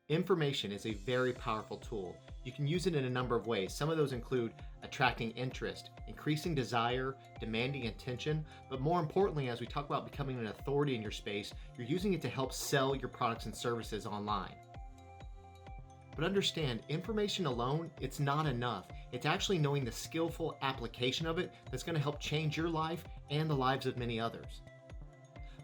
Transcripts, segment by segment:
Information is a very powerful tool. You can use it in a number of ways. Some of those include attracting interest, increasing desire, demanding attention, but more importantly, as we talk about becoming an authority in your space, you're using it to help sell your products and services online. But understand, information alone, it's not enough. It's actually knowing the skillful application of it that's going to help change your life and the lives of many others.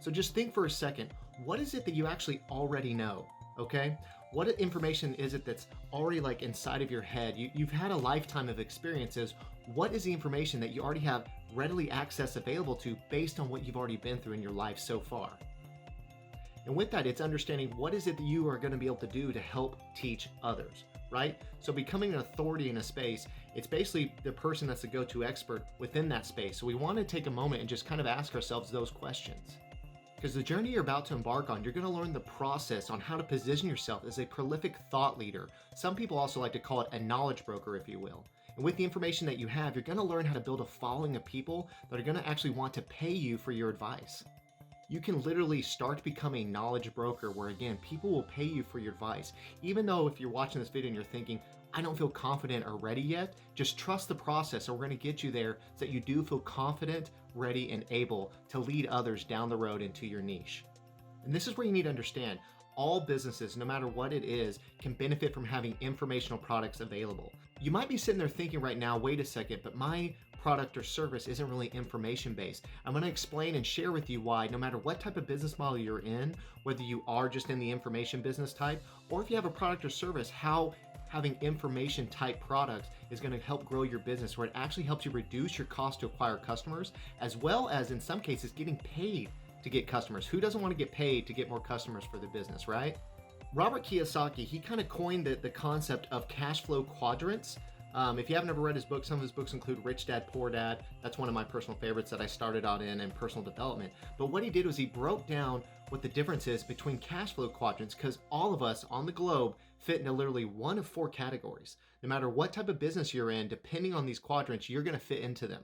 So just think for a second, what is it that you actually already know? Okay? What information is it that's already like inside of your head? You've had a lifetime of experiences. What is the information that you already have readily access available to based on what you've already been through in your life so far? And with that, it's understanding what is it that you are going to be able to do to help teach others, right? So becoming an authority in a space, it's basically the person that's the go-to expert within that space. So we want to take a moment and just kind of ask ourselves those questions. Because the journey you're about to embark on, you're going to learn the process on how to position yourself as a prolific thought leader. Some people also like to call it a knowledge broker, if you will. And with the information that you have, you're going to learn how to build a following of people that are going to actually want to pay you for your advice. You can literally start to become a knowledge broker where, again, people will pay you for your advice. Even though if you're watching this video and you're thinking, I don't feel confident or ready yet, just trust the process, and we're going to get you there so that you do feel confident, ready, and able to lead others down the road into your niche. And this is where you need to understand, all businesses, no matter what it is, can benefit from having informational products available. You might be sitting there thinking right now, wait a second, but my product or service isn't really information based. I'm going to explain and share with you why, no matter what type of business model you're in, whether you are just in the information business type, or if you have a product or service, how having information type products is going to help grow your business, where it actually helps you reduce your cost to acquire customers, as well as in some cases getting paid to get customers. Who doesn't want to get paid to get more customers for their business, right? Robert Kiyosaki, he kind of coined the concept of Cashflow Quadrants. If you haven't ever read his book, some of his books include Rich Dad, Poor Dad. That's one of my personal favorites that I started out in personal development. But what he did was he broke down what the difference is between cash flow quadrants, because all of us on the globe fit into literally one of four categories. No matter what type of business you're in, depending on these quadrants, you're going to fit into them.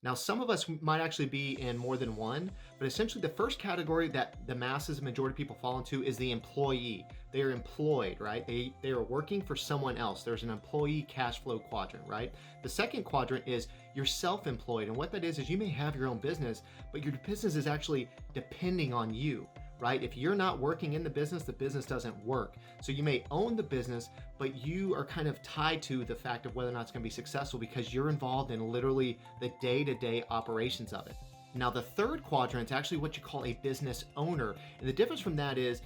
Now, some of us might actually be in more than one, but essentially the first category that the masses, majority of people fall into is the employee. They are employed, right? They are working for someone else. There's an employee cash flow quadrant, right? The second quadrant is you're self-employed. And what that is you may have your own business, but your business is actually depending on you, right? If you're not working in the business doesn't work. So you may own the business, but you are kind of tied to the fact of whether or not it's going to be successful because you're involved in literally the day-to-day operations of it. Now, the third quadrant is actually what you call a business owner. And the difference from that is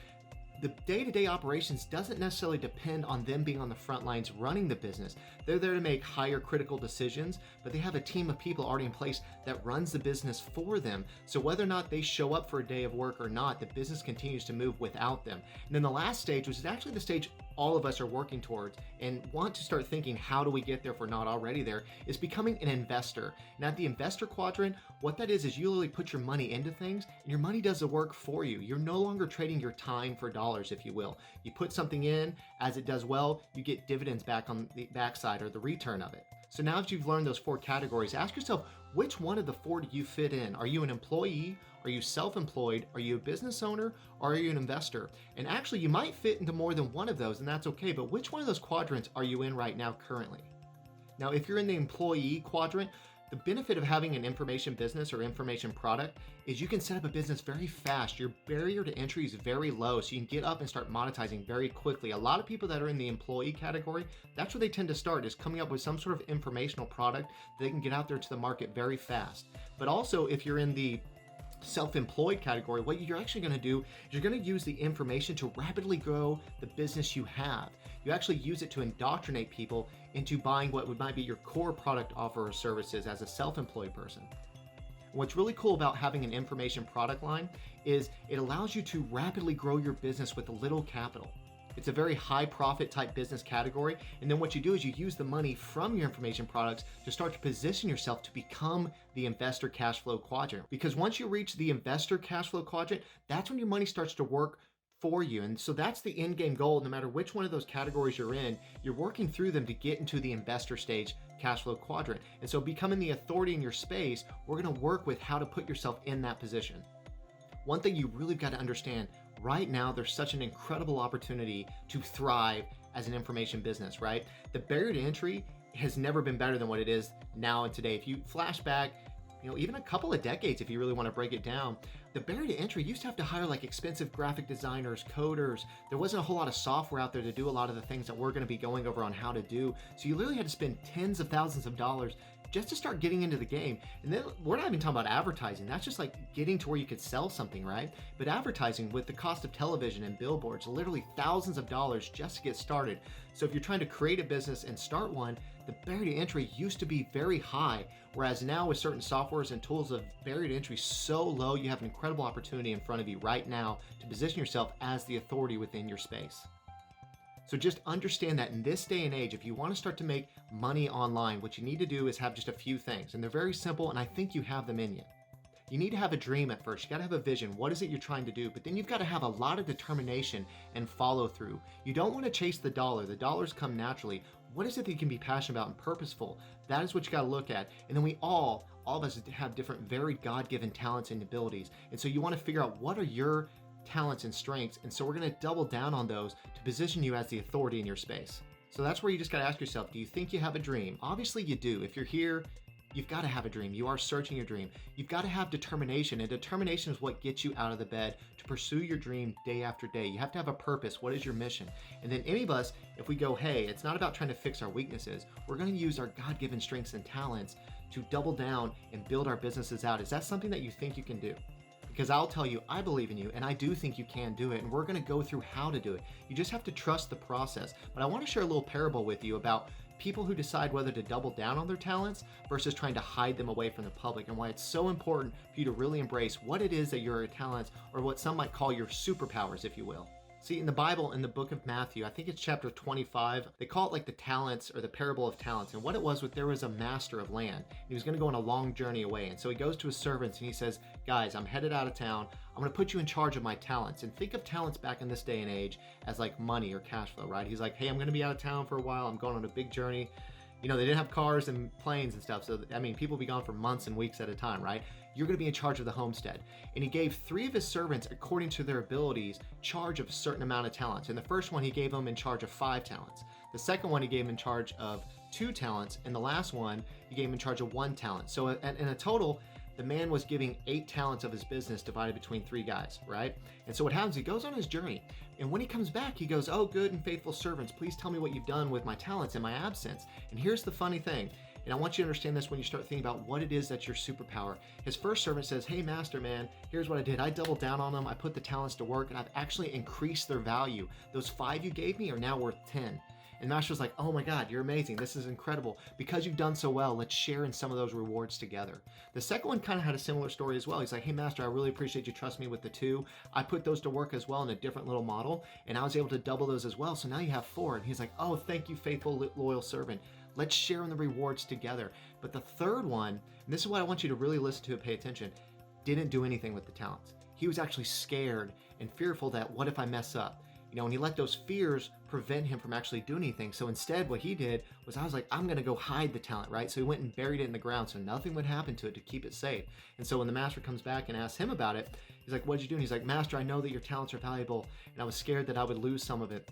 the day-to-day operations doesn't necessarily depend on them being on the front lines running the business. They're there to make higher critical decisions, but they have a team of people already in place that runs the business for them. So whether or not they show up for a day of work or not, the business continues to move without them. And then the last stage, which is actually the stage all of us are working towards and want to start thinking, how do we get there if we're not already there, is becoming an investor. And at the investor quadrant, what that is you literally put your money into things and your money does the work for you. You're no longer trading your time for dollars, if you will. You put something in, as it does well, you get dividends back on the backside or the return of it. So now that you've learned those four categories, ask yourself, which one of the four do you fit in? Are you an employee? Are you self-employed? Are you a business owner? Or are you an investor? And actually, you might fit into more than one of those, and that's okay, but which one of those quadrants are you in right now currently? Now, if you're in the employee quadrant, the benefit of having an information business or information product is you can set up a business very fast. Your barrier to entry is very low, so you can get up and start monetizing very quickly. A lot of people that are in the employee category, that's where they tend to start, is coming up with some sort of informational product that they can get out there to the market very fast. But also, if you're in the self-employed category, what you're actually going to do is you're going to use the information to rapidly grow the business you have. You actually use it to indoctrinate people into buying what might be your core product offer or services as a self-employed person. What's really cool about having an information product line is it allows you to rapidly grow your business with little capital. It's a very high profit type business category. And then what you do is you use the money from your information products to start to position yourself to become the investor cash flow quadrant. Because once you reach the investor cash flow quadrant, that's when your money starts to work for you. And so that's the end game goal. No matter which one of those categories you're in, you're working through them to get into the investor stage cash flow quadrant. And so becoming the authority in your space, we're going to work with how to put yourself in that position. One thing you really got to understand, right now there's such an incredible opportunity to thrive as an information business, right? The barrier to entry has never been better than what it is now and today. If you flash back, even a couple of decades, if you really want to break it down, the barrier to entry used to have to hire like expensive graphic designers, coders. There wasn't a whole lot of software out there to do a lot of the things that we're going to be going over on how to do. So you literally had to spend tens of thousands of dollars just to start getting into the game. And then we're not even talking about advertising. That's just like getting to where you could sell something, right? But advertising, with the cost of television and billboards, literally thousands of dollars just to get started. So if you're trying to create a business and start one, the barrier to entry used to be very high, whereas now with certain softwares and tools, the barrier to entry is so low, you have an incredible opportunity in front of you right now to position yourself as the authority within your space. So just understand that in this day and age, if you want to start to make money online, what you need to do is have just a few things, and they're very simple, and I think you have them in you. You need to have a dream at first. You got to have a vision. What is it you're trying to do? But then you've got to have a lot of determination and follow through. You don't want to chase the dollar. The dollars come naturally. What is it that you can be passionate about and purposeful? That is what you got to look at. And then all of us have different, very God-given talents and abilities. And so you want to figure out what are your talents and strengths. And so we're going to double down on those to position you as the authority in your space. So that's where you just got to ask yourself, do you think you have a dream? Obviously you do. If you're here, you've got to have a dream. You are searching your dream. You've got to have determination, and determination is what gets you out of the bed to pursue your dream day after day. You have to have a purpose. What is your mission? And then any of us, if we go, hey, it's not about trying to fix our weaknesses. We're going to use our God-given strengths and talents to double down and build our businesses out. Is that something that you think you can do? Because I'll tell you, I believe in you, and I do think you can do it, and we're going to go through how to do it. You just have to trust the process. But I want to share a little parable with you about people who decide whether to double down on their talents versus trying to hide them away from the public, and why it's so important for you to really embrace what it is that your talents, or what some might call your superpowers, if you will. See, in the Bible, in the book of Matthew, I think it's chapter 25, they call it like the talents, or the parable of talents. And what it was, there was a master of land. He was going to go on a long journey away. And so he goes to his servants and he says, guys, I'm headed out of town. I'm going to put you in charge of my talents. And think of talents back in this day and age as like money or cash flow, right? He's like, hey, I'm going to be out of town for a while. I'm going on a big journey. They didn't have cars and planes and stuff. So, people be gone for months and weeks at a time, right? You're going to be in charge of the homestead. And he gave 3 of his servants, according to their abilities, charge of a certain amount of talents. And the first one, he gave them in charge of 5 talents. The second one, he gave him in charge of 2 talents. And the last one, he gave him in charge of 1 talent. So in a total, the man was giving 8 talents of his business divided between 3 guys, right? And so what happens, he goes on his journey. And when he comes back, he goes, oh, good and faithful servants, please tell me what you've done with my talents in my absence. And here's the funny thing. And I want you to understand this when you start thinking about what it is that's your superpower. His first servant says, hey, master, man, here's what I did. I doubled down on them. I put the talents to work, and I've actually increased their value. Those 5 you gave me are now worth 10. And master was like, oh my God, you're amazing. This is incredible. Because you've done so well, let's share in some of those rewards together. The second one kind of had a similar story as well. He's like, hey, master, I really appreciate you trust me with the 2. I put those to work as well in a different little model, and I was able to double those as well. So now you have 4. And he's like, oh, thank you, faithful, loyal servant. Let's share in the rewards together. But the third one, and this is what I want you to really listen to and pay attention, didn't do anything with the talents. He was actually scared and fearful that what if I mess up? And he let those fears prevent him from actually doing anything. So instead, what he did was, I was like, I'm going to go hide the talent, right? So he went and buried it in the ground so nothing would happen to it to keep it safe. And so when the master comes back and asks him about it, he's like, what'd you do? And he's like, master, I know that your talents are valuable, and I was scared that I would lose some of it.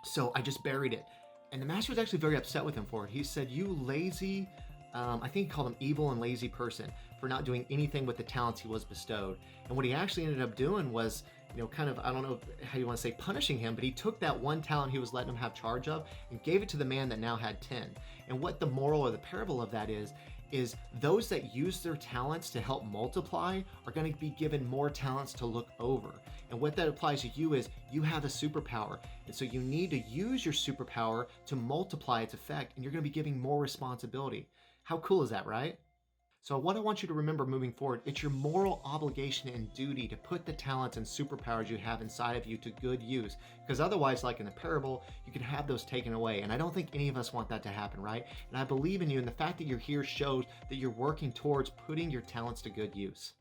So I just buried it. And the master was actually very upset with him for it. He said, you lazy, I think he called him evil and lazy person, for not doing anything with the talents he was bestowed. And what he actually ended up doing was, kind of, I don't know how you want to say punishing him, but he took that 1 talent he was letting him have charge of and gave it to the man that now had 10. And what the moral or the parable of that is those that use their talents to help multiply are going to be given more talents to look over. And what that applies to you is you have a superpower. And so you need to use your superpower to multiply its effect, and you're going to be giving more responsibility. How cool is that, right? So what I want you to remember moving forward, it's your moral obligation and duty to put the talents and superpowers you have inside of you to good use. Because otherwise, like in the parable, you could have those taken away. And I don't think any of us want that to happen, right? And I believe in you, and the fact that you're here shows that you're working towards putting your talents to good use.